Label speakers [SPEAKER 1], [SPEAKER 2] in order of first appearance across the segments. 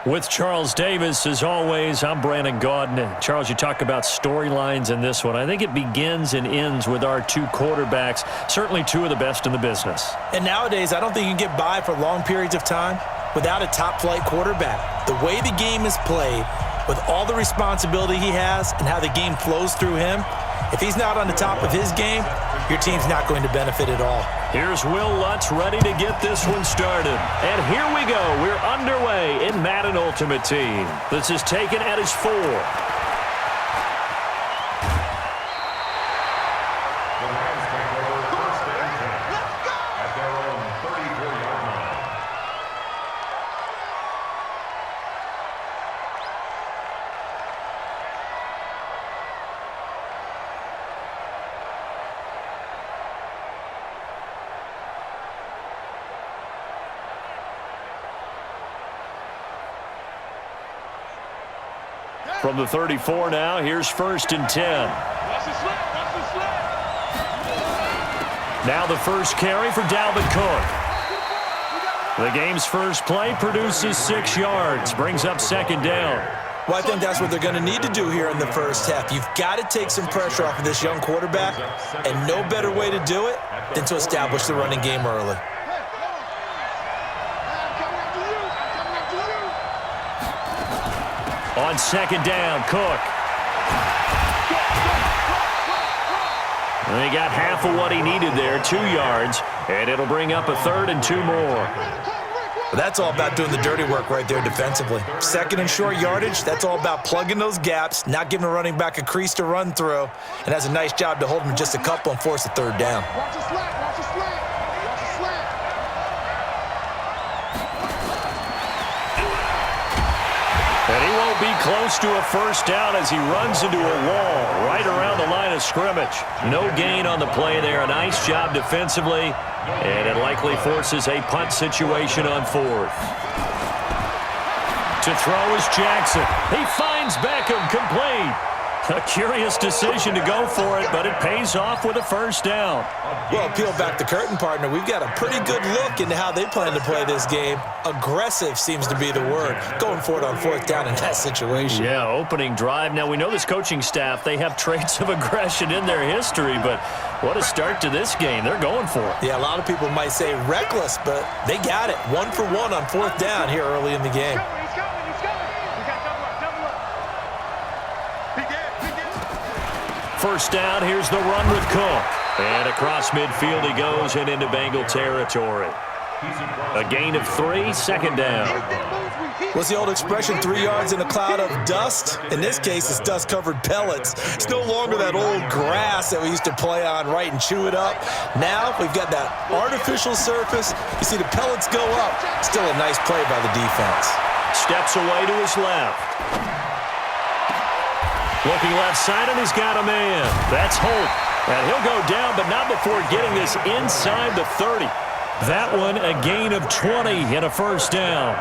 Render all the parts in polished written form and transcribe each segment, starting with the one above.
[SPEAKER 1] With Charles Davis, as always, I'm Brandon Gaudin. Charles, you talk about storylines in this one. I think it begins and ends with our two quarterbacks, certainly two of the best in the business.
[SPEAKER 2] And nowadays, I don't think you can get by for long periods of time without a top-flight quarterback. The way the game is played, with all the responsibility he has and how the game flows through him, if he's not on the top of his game, your team's not going to benefit at all.
[SPEAKER 1] Here's Will Lutz ready to get this one started. And here we go. We're underway in Madden Ultimate Team. This is taken at his 4. From the 34 now, here's 1st and 10. Now the first carry for Dalvin Cook. The game's first play produces 6 yards, brings up 2nd down.
[SPEAKER 2] Well, I think that's what they're going to need to do here in the first half. You've got to take some pressure off of this young quarterback, and no better way to do it than to establish the running game early.
[SPEAKER 1] On 2nd down, Cook. And he got half of what he needed there, 2 yards, and it'll bring up a 3rd and 2 more.
[SPEAKER 2] Well, that's all about doing the dirty work right there defensively. 2nd and short yardage, that's all about plugging those gaps, not giving a running back a crease to run through, and has a nice job to hold him just a couple and force a 3rd down.
[SPEAKER 3] Watch the slant, watch the slant, watch the slant.
[SPEAKER 1] And he won't be close to a 1st down as he runs into a wall right around the line of scrimmage. No gain on the play there. A nice job defensively, and it likely forces a punt situation on 4th. To throw is Jackson. He finds Beckham, complete. A curious decision to go for it, but it pays off with a 1st down.
[SPEAKER 2] Well, peel back the curtain, partner. We've got a pretty good look into how they plan to play this game. Aggressive seems to be the word. Going for it on 4th down in that situation.
[SPEAKER 1] Yeah, opening drive. Now, we know this coaching staff, they have traits of aggression in their history, but what a start to this game. They're going for it.
[SPEAKER 2] Yeah, a lot of people might say reckless, but they got it. 1 for 1 on 4th down here early in the game.
[SPEAKER 1] First down, here's the run with Cook. And across midfield he goes and into Bengal territory. A gain of 3, 2nd down.
[SPEAKER 2] What's the old expression, 3 yards in a cloud of dust? In this case, it's dust-covered pellets. It's no longer that old grass that we used to play on, right, and chew it up. Now we've got that artificial surface. You see the pellets go up. Still a nice play by the defense.
[SPEAKER 1] Steps away to his left. Looking left side, and he's got a man. That's Holt. And he'll go down, but not before getting this inside the 30. That one a gain of 20 and a 1st down.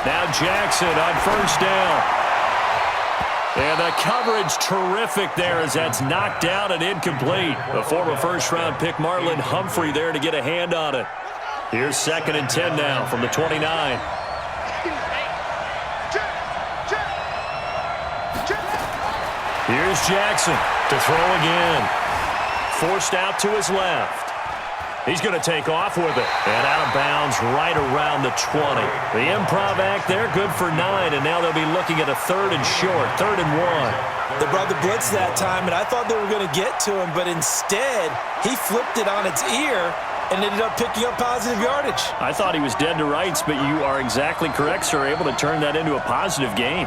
[SPEAKER 1] Now Jackson on 1st down. And the coverage terrific there as that's knocked down and incomplete. The former 1st-round pick Marlon Humphrey there to get a hand on it. Here's 2nd and 10 now from the 29. Here's Jackson to throw again. Forced out to his left. He's going to take off with it. And out of bounds right around the 20. The improv act there, good for 9. And now they'll be looking at a 3rd and short, 3rd and 1.
[SPEAKER 2] They brought the blitz that time, and I thought they were going to get to him, but instead he flipped it on its ear and ended up picking up positive yardage.
[SPEAKER 1] I thought he was dead to rights, but you are exactly correct, sir. Able to turn that into a positive gain.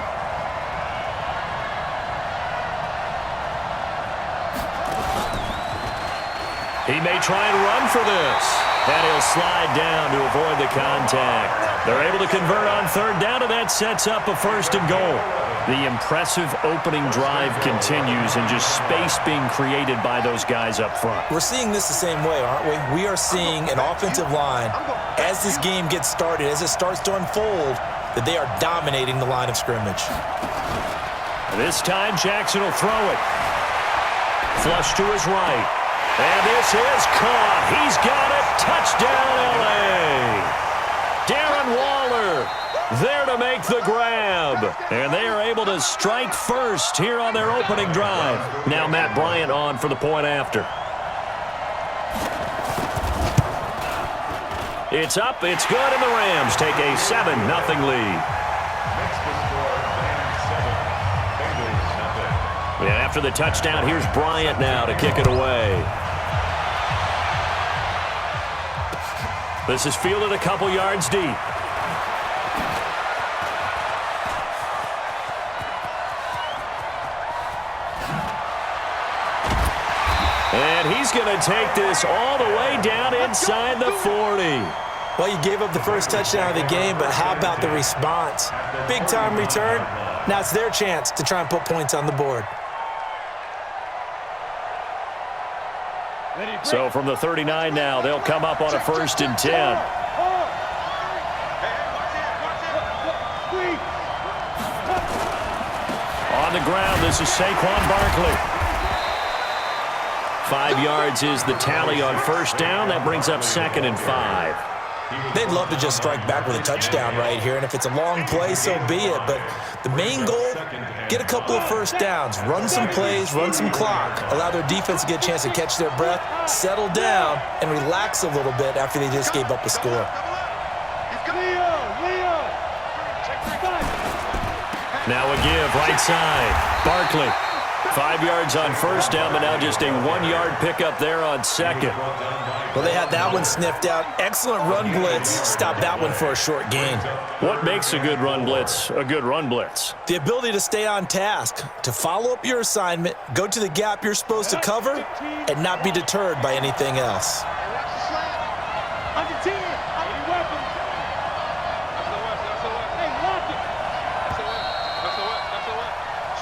[SPEAKER 1] He may try and run for this. And he'll slide down to avoid the contact. They're able to convert on 3rd down, and that sets up a 1st and goal. The impressive opening drive continues, and just space being created by those guys up front.
[SPEAKER 2] We're seeing this the same way, aren't we? We are seeing an offensive line, as this game gets started, as it starts to unfold, that they are dominating the line of scrimmage.
[SPEAKER 1] This time, Jackson will throw it. Flush to his right. And this is caught. He's got it. Touchdown, L.A. Darren Waller there to make the grab. And they are able to strike first here on their opening drive. Now Matt Bryant on for the point after. It's up, it's good, and the Rams take a 7-0 lead. And after the touchdown, here's Bryant now to kick it away. This is fielded a couple yards deep. And he's going to take this all the way down inside the 40.
[SPEAKER 2] Well, you gave up the first touchdown of the game, but how about the response? Big-time return. Now it's their chance to try and put points on the board.
[SPEAKER 1] So from the 39 now, they'll come up on a 1st and 10. On the ground, this is Saquon Barkley. 5 yards is the tally on 1st down. That brings up 2nd and 5.
[SPEAKER 2] They'd love to just strike back with a touchdown right here, and if it's a long play, so be it. But the main goal, get a couple of 1st downs, run some plays, run some clock, allow their defense to get a chance to catch their breath, settle down, and relax a little bit after they just gave up a score.
[SPEAKER 1] Now a give, right side. Barkley. 5 yards on 1st down, but now just a 1-yard pickup there on 2nd.
[SPEAKER 2] Well, they had that one sniffed out. Excellent run blitz. Stop that one for a short gain.
[SPEAKER 1] What makes a good run blitz a good run blitz?
[SPEAKER 2] The ability to stay on task, to follow up your assignment, go to the gap you're supposed to cover, and not be deterred by anything else.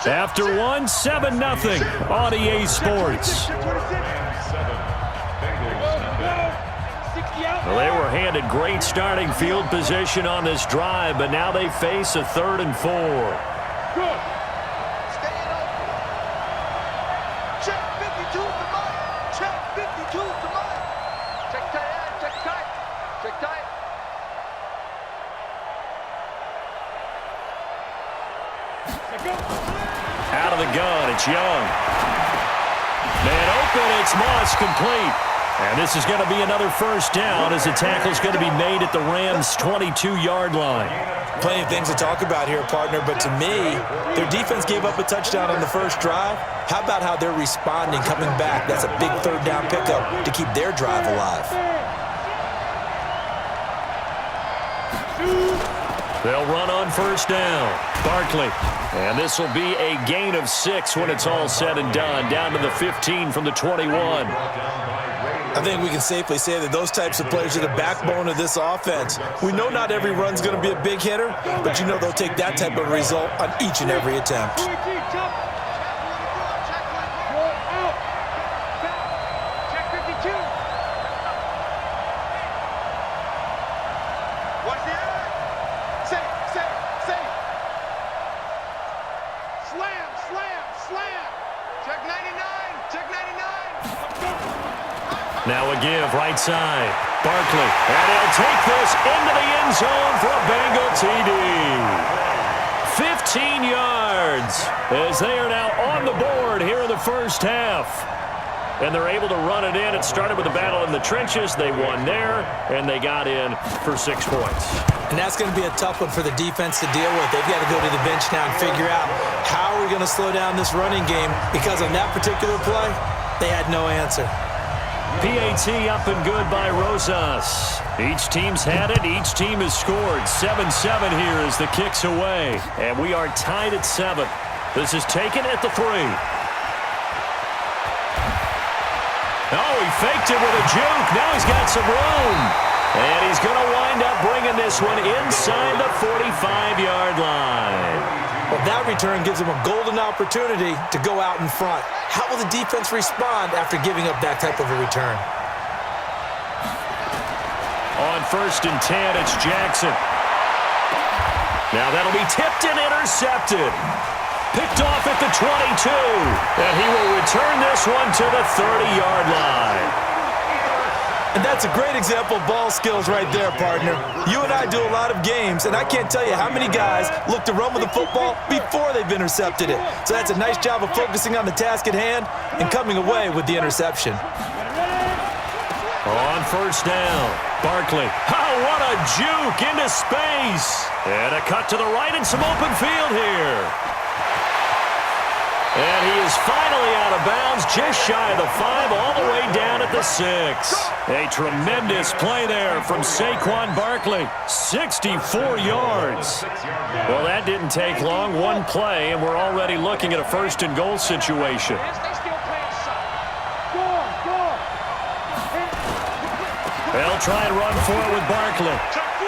[SPEAKER 1] After one, 7-0 on EA Sports. Well, they were handed great starting field position on this drive, but now they face a 3rd and 4.
[SPEAKER 3] Check 52 to Mike. Check 52 to Mike. Check tight, check tight. Check tight.
[SPEAKER 1] Out of the gun, it's Young. Man open, it's Moss, complete. And this is going to be another 1st down as the tackle's going to be made at the Rams' 22-yard line.
[SPEAKER 2] Plenty of things to talk about here, partner, but to me, their defense gave up a touchdown on the 1st drive. How about how they're responding, coming back? That's a big 3rd down pickup to keep their drive alive.
[SPEAKER 1] They'll run on 1st down. Barkley. And this will be a gain of 6 when it's all said and done. Down to the 15 from the 21.
[SPEAKER 2] I think we can safely say that those types of players are the backbone of this offense. We know not every run's going to be a big hitter, but you know they'll take that type of result on each and every attempt.
[SPEAKER 1] Now a give, right side. Barkley, and he'll take this into the end zone for a Bengal TD. 15 yards as they are now on the board here in the 1st half. And they're able to run it in. It started with a battle in the trenches. They won there, and they got in for 6 points.
[SPEAKER 2] And that's going to be a tough one for the defense to deal with. They've got to go to the bench now and figure out how are we going to slow down this running game, because on that particular play, they had no answer.
[SPEAKER 1] PAT up and good by Rosas. Each team's had it. Each team has scored. 7-7 here as the kick's away. And we are tied at 7. This is taken at the 3. Oh, he faked it with a juke. Now he's got some room. And he's going to wind up bringing this one inside the 45-yard line.
[SPEAKER 2] Well, that return gives them a golden opportunity to go out in front. How will the defense respond after giving up that type of a return?
[SPEAKER 1] On 1st and 10, it's Jackson. Now that'll be tipped and intercepted. Picked off at the 22. And he will return this one to the 30-yard line.
[SPEAKER 2] And that's a great example of ball skills right there, partner. You and I do a lot of games, and I can't tell you how many guys look to run with the football before they've intercepted it. So that's a nice job of focusing on the task at hand and coming away with the interception.
[SPEAKER 1] On first down, Barkley. Oh, what a juke into space. And a cut to the right and some open field here. And he is finally out of bounds, just shy of the 5, all the way down at the 6. A tremendous play there from Saquon Barkley, 64 yards. Well, that didn't take long, one play, and we're already looking at a first and goal situation. They'll try and run for it with Barkley.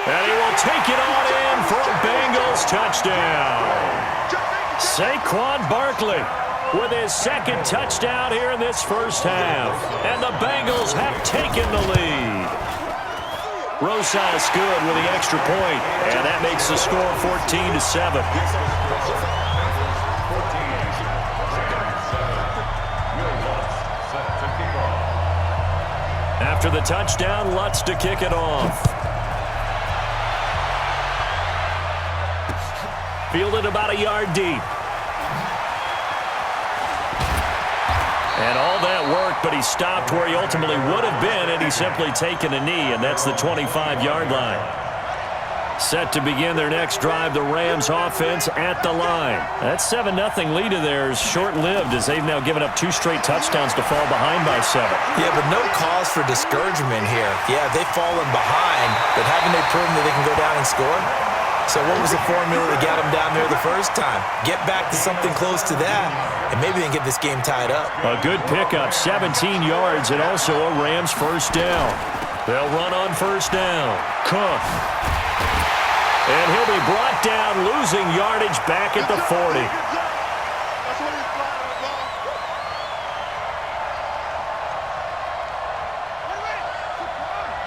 [SPEAKER 1] And he will take it on in for a Bengals touchdown. Saquon Barkley with his second touchdown here in this first half. And the Bengals have taken the lead. Rosas good with the extra point, and that makes the score 14-7. After the touchdown, Lutz to kick it off. Fielded about a yard deep. And all that work, but he stopped where he ultimately would have been, and he's simply taken a knee, and that's the 25-yard line. Set to begin their next drive, the Rams offense at the line. That 7-0 lead of theirs short-lived as they've now given up 2 straight touchdowns to fall behind by 7.
[SPEAKER 2] Yeah, but no cause for discouragement here. Yeah, they've fallen behind, but haven't they proven that they can go down and score? So what was the formula that got them down there the first time? Get back to something close to that, and maybe they can get this game tied up.
[SPEAKER 1] A good pickup, 17 yards, and also a Rams first down. They'll run on first down. Cook. And he'll be brought down, losing yardage back at the 40.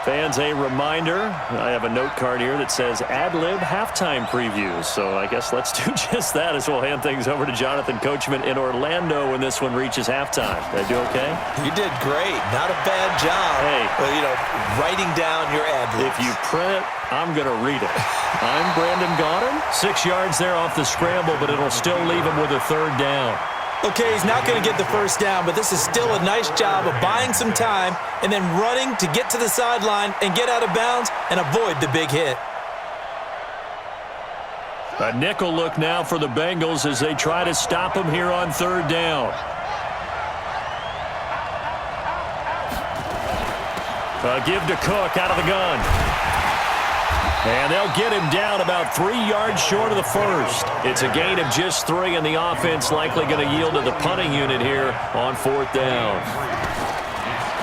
[SPEAKER 1] Fans, a reminder, I have a note card here that says ad-lib halftime previews. So I guess let's do just that as we'll hand things over to Jonathan Coachman in Orlando when this one reaches halftime. Did I do okay?
[SPEAKER 2] You did great. Not a bad job.
[SPEAKER 1] Hey.
[SPEAKER 2] But, writing down your ad-libs.
[SPEAKER 1] If you print it, I'm going to read it. I'm Brandon Gaudin. 6 yards there off the scramble, but it'll still leave him with a third down.
[SPEAKER 2] Okay, he's not going to get the first down, but this is still a nice job of buying some time and then running to get to the sideline and get out of bounds and avoid the big hit.
[SPEAKER 1] A nickel look now for the Bengals as they try to stop him here on third down. A give to Cook out of the gun. And they'll get him down about 3 yards short of the first. It's a gain of just 3, and the offense likely going to yield to the punting unit here on fourth down.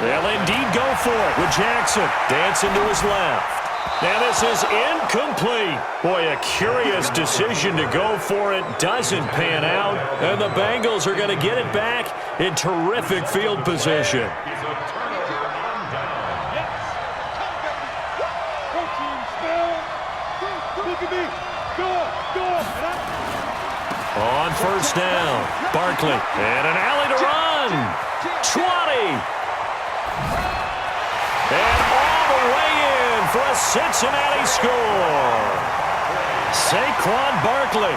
[SPEAKER 1] They'll indeed go for it with Jackson dancing to his left. Now this is incomplete. Boy, a curious decision to go for it. Doesn't pan out, and the Bengals are going to get it back in terrific field position. On first down, Barkley, and an alley to run. 20. And all the way in for a Cincinnati score. Saquon Barkley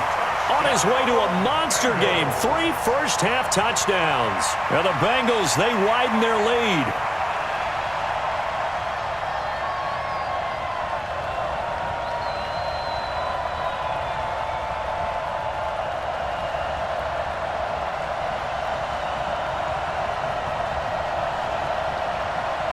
[SPEAKER 1] on his way to a monster game. 3 first-half touchdowns. Now the Bengals, they widen their lead.